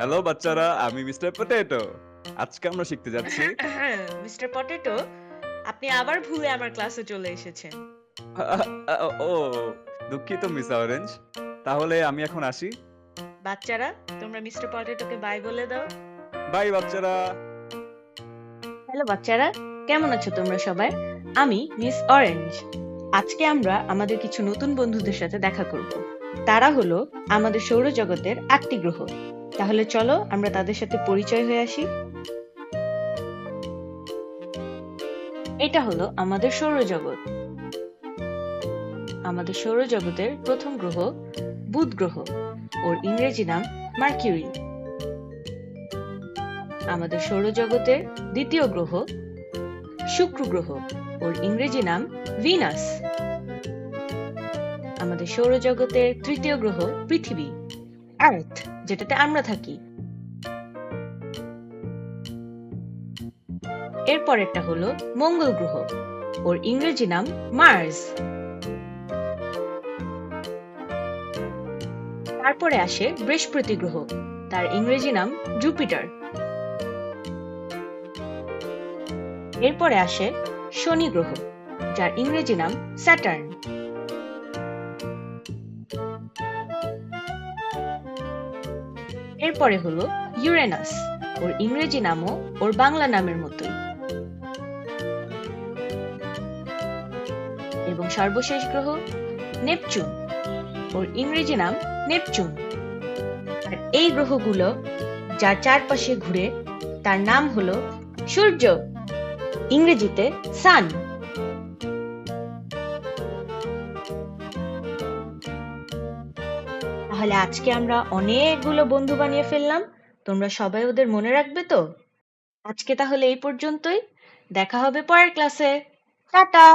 Hello বাচ্চারা, আমি mister potato. আজকে আমরা শিখতে যাচ্ছি। মিস্টার পটেটো, আপনি আবার ভুলে আমার ক্লাসে চলে এসেছেন। আ আ ও দুঃখিত মিস অরেঞ্জ। তাহলে আমি এখন আসি। বাচ্চারা, তোমরা মিস্টার পটেটোকে বাই বলে দাও। বাই বাচ্চারা। হ্যালো বাচ্চারা, কেমন আছো তোমরা সবাই? আমি মিস অরেঞ্জ। আজকে আমরা আমাদের কিছু নতুন বন্ধুদের সাথে দেখা করব। তারা হলো আমাদের সৌরজগতের 8টি গ্রহ। তাহলে চলো আমরা তাদের সাথে পরিচয় হয়ে আসি। এটা হলো আমাদের সৌরজগৎ। আমাদের সৌরজগতের প্রথম গ্রহ বুধ গ্রহ, ওর ইংরেজি নাম মার্কিউরি। আমাদের সৌরজগতের দ্বিতীয় গ্রহ শুক্র গ্রহ, ওর ইংরেজি নাম ভিনাস। আমাদের সৌরজগতের তৃতীয় গ্রহ পৃথিবী, আর্থ, যেটাতে আমরা থাকি। এরপরেরটা হলো মঙ্গল গ্রহ, ওর ইংরেজি নাম মার্স। তারপরে আসে বৃহস্পতি গ্রহ, তার ইংরেজি নাম জুপিটার। এরপরে আসে শনি গ্রহ, যার ইংরেজি নাম স্যাটার্ন। এরপরে হলো ইউরেনাস, ওর ইংরেজি নামও ওর বাংলা নামের মতোই। এবং সর্বশেষ গ্রহ নেপচুন, ওর ইংরেজি নাম নেপচুন। আর এই গ্রহগুলো যার চারপাশে ঘুরে তার নাম হলো সূর্য, ইংরেজিতে সান। তাহলে আজকে আমরা অনেকগুলো বন্ধু বানিয়ে ফেললাম। তোমরা সবাই ওদের মনে রাখবে তো? আজকে তাহলে এই পর্যন্তই। দেখা হবে পরের ক্লাসে। টাটা।